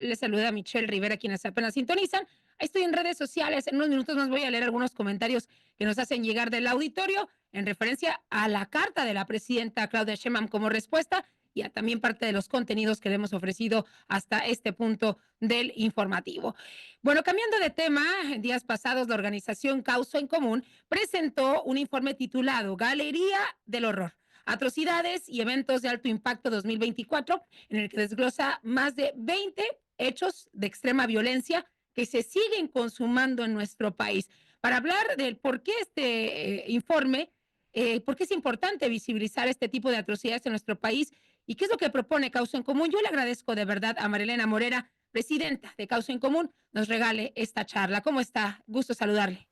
Les saluda Michelle Rivera, quienes apenas sintonizan. Estoy en redes sociales. En unos minutos más voy a leer algunos comentarios que nos hacen llegar del auditorio en referencia a la carta de la presidenta Claudia Sheinbaum como respuesta y a también parte de los contenidos que le hemos ofrecido hasta este punto del informativo. Bueno, cambiando de tema, en días pasados la organización Causa en Común presentó un informe titulado Galería del Horror, atrocidades y eventos de alto impacto 2024, en el que desglosa más de 20 hechos de extrema violencia que se siguen consumando en nuestro país. Para hablar del por qué este informe, por qué es importante visibilizar este tipo de atrocidades en nuestro país y qué es lo que propone Causa en Común, yo le agradezco de verdad a Marilena Morera, presidenta de Causa en Común, nos regale esta charla. ¿Cómo está? Gusto saludarle.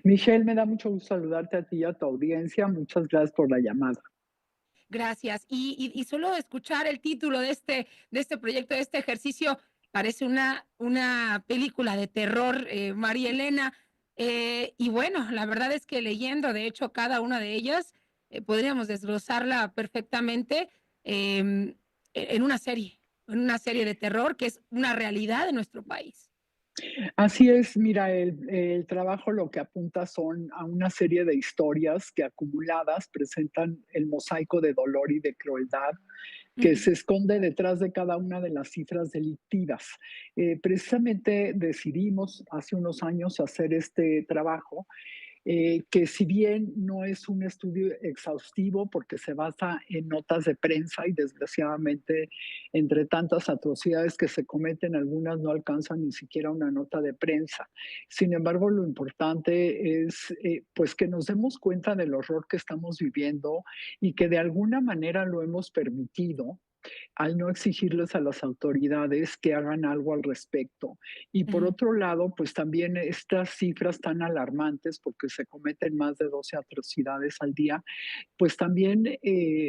Michelle, me da mucho gusto saludarte a ti y a tu audiencia. Muchas gracias por la llamada. Gracias. Y solo escuchar el título de este proyecto, de este ejercicio, parece una película de terror, María Elena. Y bueno, la verdad es que leyendo, de hecho, cada una de ellas, podríamos desglosarla perfectamente en una serie de terror que es una realidad de nuestro país. Así es, mira, el trabajo lo que apunta son a una serie de historias que acumuladas presentan el mosaico de dolor y de crueldad que Ujú. se esconde detrás de cada una de las cifras delictivas. Precisamente decidimos hace unos años hacer este trabajo que si bien no es un estudio exhaustivo porque se basa en notas de prensa y desgraciadamente entre tantas atrocidades que se cometen, algunas no alcanzan ni siquiera una nota de prensa. Sin embargo, lo importante es pues que nos demos cuenta del horror que estamos viviendo y que de alguna manera lo hemos permitido al no exigirles a las autoridades que hagan algo al respecto. Y por Ujú. otro lado, pues también estas cifras tan alarmantes, porque se cometen más de 12 atrocidades al día, pues también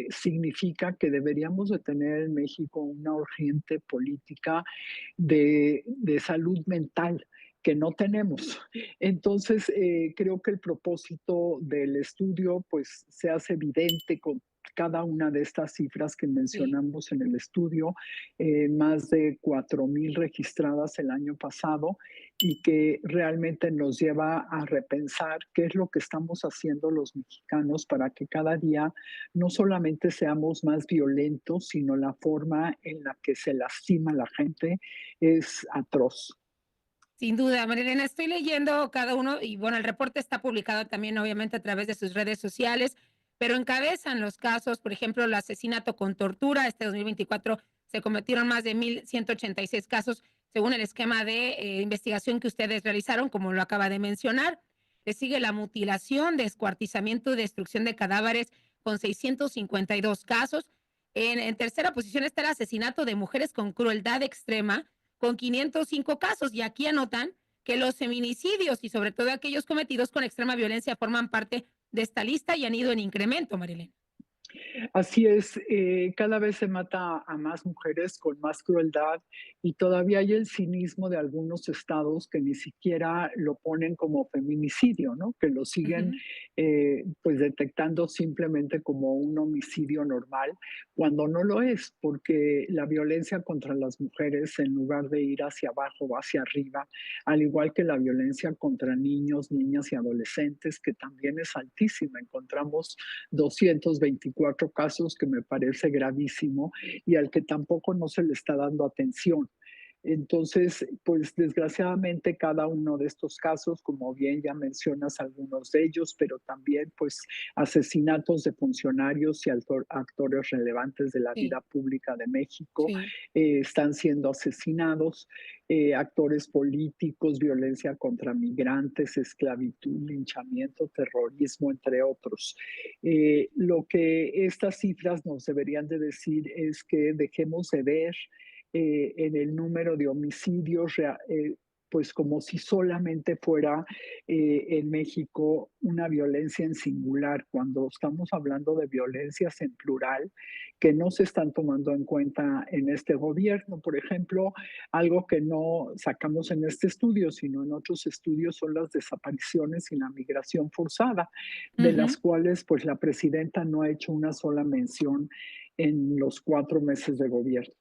significa que deberíamos de tener en México una urgente política de salud mental que no tenemos. Entonces, creo que el propósito del estudio pues se hace evidente con cada una de estas cifras que Sí. mencionamos en el estudio, más de 4,000 registradas el año pasado y que realmente nos lleva a repensar qué es lo que estamos haciendo los mexicanos para que cada día no solamente seamos más violentos, sino la forma en la que se lastima a la gente es atroz. Sin duda, Marilena, estoy leyendo cada uno y bueno, el reporte está publicado también obviamente a través de sus redes sociales, pero encabezan los casos, por ejemplo, el asesinato con tortura. Este 2024 se cometieron más de 1,186 casos según el esquema de investigación que ustedes realizaron, como lo acaba de mencionar. Le sigue la mutilación, descuartizamiento y destrucción de cadáveres con 652 casos. En tercera posición está el asesinato de mujeres con crueldad extrema con 505 casos. Y aquí anotan que los feminicidios y sobre todo aquellos cometidos con extrema violencia forman parte de esta lista y han ido en incremento, Marilena. Así es, cada vez se mata a más mujeres con más crueldad y todavía hay el cinismo de algunos estados que ni siquiera lo ponen como feminicidio, ¿no? Que lo siguen Ujú. pues detectando simplemente como un homicidio normal, cuando no lo es, porque la violencia contra las mujeres, en lugar de ir hacia abajo, va hacia arriba, al igual que la violencia contra niños, niñas y adolescentes, que también es altísima. Encontramos 224 casos, que me parece gravísimo y al que tampoco no se le está dando atención. Entonces, pues desgraciadamente cada uno de estos casos, como bien ya mencionas algunos de ellos, pero también pues asesinatos de funcionarios y actores relevantes de la Sí, vida pública de México sí. están siendo asesinados, actores políticos, violencia contra migrantes, esclavitud, linchamiento, terrorismo, entre otros. Lo que estas cifras nos deberían de decir es que dejemos de ver en el número de homicidios, pues como si solamente fuera en México una violencia en singular, cuando estamos hablando de violencias en plural que no se están tomando en cuenta en este gobierno. Por ejemplo, algo que no sacamos en este estudio, sino en otros estudios, son las desapariciones y la migración forzada, de las Ujú. cuales pues la presidenta no ha hecho una sola mención en los 4 meses de gobierno.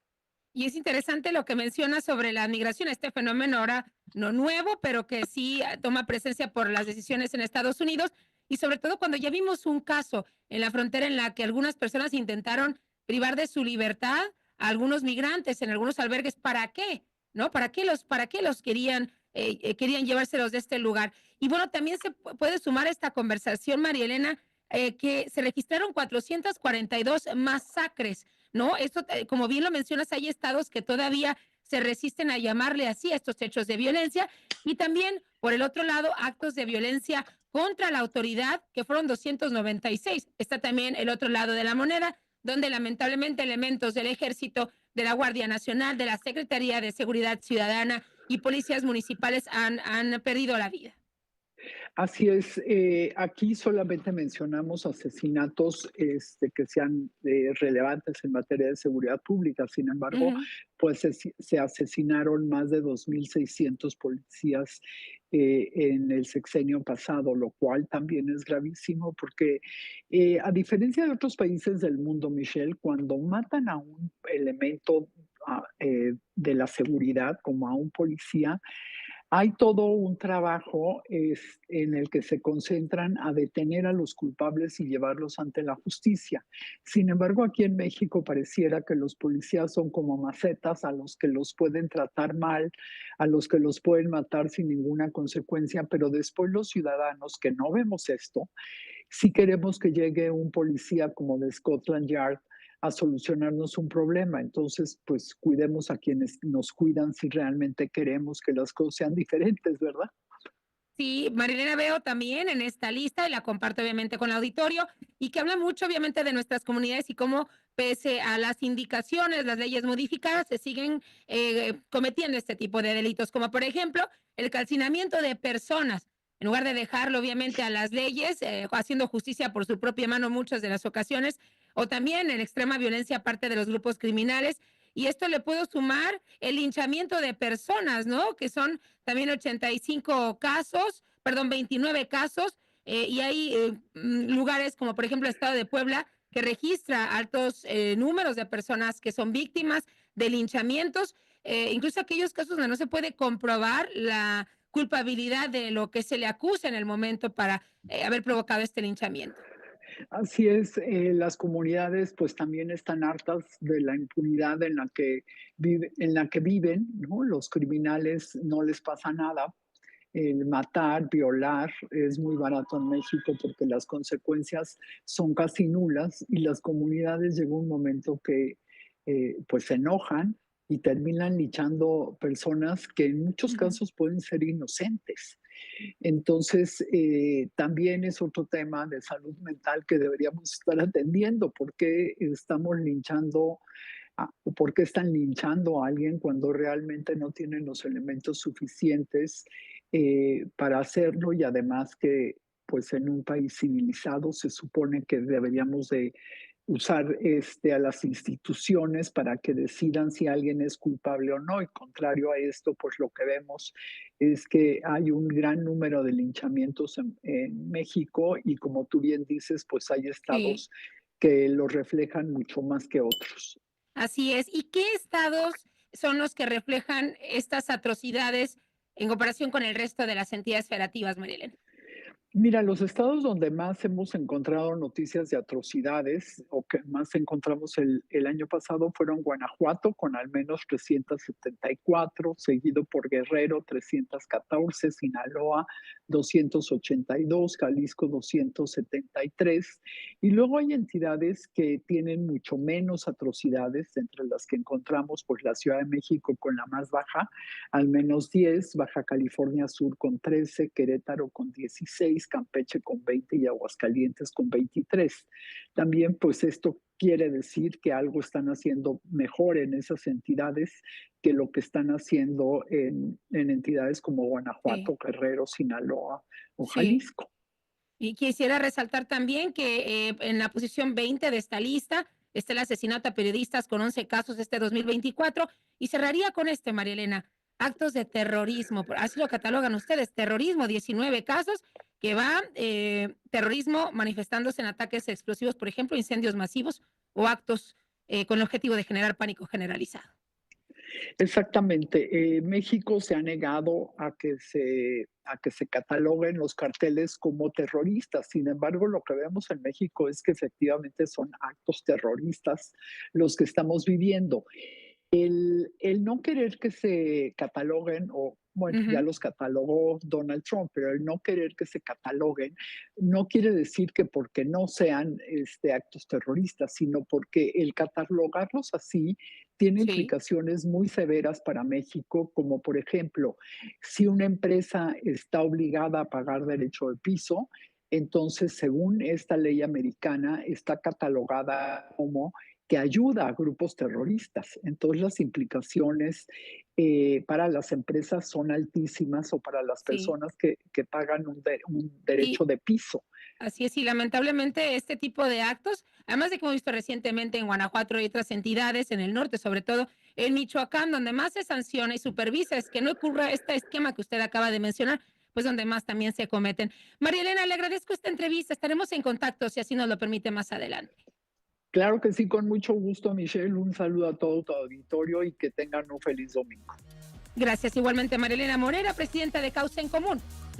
Y es interesante lo que menciona sobre la migración, este fenómeno ahora no nuevo, pero que sí toma presencia por las decisiones en Estados Unidos y sobre todo cuando ya vimos un caso en la frontera en la que algunas personas intentaron privar de su libertad a algunos migrantes en algunos albergues. ¿Para qué? ¿No? Para qué los querían, querían llevárselos de este lugar? Y bueno, también se puede sumar a esta conversación, María Elena, que se registraron 442 masacres, ¿no? Esto, como bien lo mencionas, hay estados que todavía se resisten a llamarle así a estos hechos de violencia y también, por el otro lado, actos de violencia contra la autoridad, que fueron 296. Está también el otro lado de la moneda, donde lamentablemente elementos del Ejército, de la Guardia Nacional, de la Secretaría de Seguridad Ciudadana y policías municipales han perdido la vida. Así es, aquí solamente mencionamos asesinatos que sean relevantes en materia de seguridad pública. Sin Uh embargo, -huh. pues se asesinaron más de 2.600 policías en el sexenio pasado, lo cual también es gravísimo porque a diferencia de otros países del mundo, Michelle, cuando matan a un elemento de la seguridad, como a un policía, hay todo un trabajo en el que se concentran a detener a los culpables y llevarlos ante la justicia. Sin embargo, aquí en México pareciera que los policías son como macetas a los que los pueden tratar mal, a los que los pueden matar sin ninguna consecuencia, pero después los ciudadanos que no vemos esto, si queremos que llegue un policía como de Scotland Yard a solucionarnos un problema. Entonces, pues cuidemos a quienes nos cuidan si realmente queremos que las cosas sean diferentes, ¿verdad? Sí, Marilena, veo también en esta lista, y la comparto obviamente con el auditorio, y que habla mucho obviamente de nuestras comunidades y cómo pese a las indicaciones, las leyes modificadas, se siguen cometiendo este tipo de delitos, como por ejemplo el calcinamiento de personas. En lugar de dejarlo obviamente a las leyes, haciendo justicia por su propia mano muchas de las ocasiones, o también en extrema violencia aparte de los grupos criminales. Y esto le puedo sumar el linchamiento de personas, ¿no? Que son también 85 casos, perdón, 29 casos, y hay lugares como por ejemplo el estado de Puebla que registra altos números de personas que son víctimas de linchamientos, incluso aquellos casos donde no se puede comprobar la culpabilidad de lo que se le acusa en el momento para haber provocado este linchamiento. Así es, las comunidades pues también están hartas de la impunidad en la que viven, ¿no? Los criminales no les pasa nada. El matar, violar es muy barato en México porque las consecuencias son casi nulas y las comunidades llega un momento que pues se enojan y terminan lichando personas que en muchos Uh -huh. casos pueden ser inocentes. Entonces, también es otro tema de salud mental que deberíamos estar atendiendo. ¿Por qué estamos linchando o por qué están linchando a alguien cuando realmente no tienen los elementos suficientes para hacerlo? Y además que, pues en un país civilizado se supone que deberíamos de usar a las instituciones para que decidan si alguien es culpable o no. Y contrario a esto, pues lo que vemos es que hay un gran número de linchamientos en México y como tú bien dices, pues hay Sí. estados que lo reflejan mucho más que otros. Así es. ¿Y qué estados son los que reflejan estas atrocidades en comparación con el resto de las entidades federativas, Marilyn? Mira, los estados donde más hemos encontrado noticias de atrocidades o que más encontramos el año pasado fueron Guanajuato con al menos 374, seguido por Guerrero 314, Sinaloa 282, Jalisco 273. Y luego hay entidades que tienen mucho menos atrocidades, entre las que encontramos pues la Ciudad de México con la más baja, al menos 10, Baja California Sur con 13, Querétaro con 16, Campeche con 20 y Aguascalientes con 23. También, pues esto quiere decir que algo están haciendo mejor en esas entidades que lo que están haciendo en entidades como Sí, Guanajuato, Guerrero, Sinaloa o sí. Jalisco. Y quisiera resaltar también que en la posición 20 de esta lista está el asesinato a periodistas con 11 casos este 2024. Y cerraría con este, María Elena, actos de terrorismo. Así lo catalogan ustedes, terrorismo, 19 casos, que va terrorismo manifestándose en ataques explosivos, por ejemplo, incendios masivos o actos con el objetivo de generar pánico generalizado. Exactamente. México se ha negado a que se cataloguen los carteles como terroristas. Sin embargo, lo que vemos en México es que efectivamente son actos terroristas los que estamos viviendo. El no querer que se cataloguen, o bueno, ya Ujú, los catalogó Donald Trump, pero el no querer que se cataloguen no quiere decir que porque no sean actos terroristas, sino porque el catalogarlos así tiene sí, implicaciones muy severas para México, como por ejemplo, si una empresa está obligada a pagar derecho de piso, entonces, según esta ley americana, está catalogada como que ayuda a grupos terroristas. Entonces las implicaciones para las empresas son altísimas o para las sí. personas que pagan un derecho Y de piso. así es, y lamentablemente este tipo de actos, además de que hemos visto recientemente en Guanajuato y otras entidades en el norte, sobre todo en Michoacán, donde más se sanciona y supervisa es que no ocurra este esquema que usted acaba de mencionar, pues donde más también se cometen. María Elena, le agradezco esta entrevista, estaremos en contacto si así nos lo permite más adelante. Claro que sí, con mucho gusto, Michelle. Un saludo a todo tu auditorio y que tengan un feliz domingo. Gracias igualmente, María Elena Morera, presidenta de Causa en Común.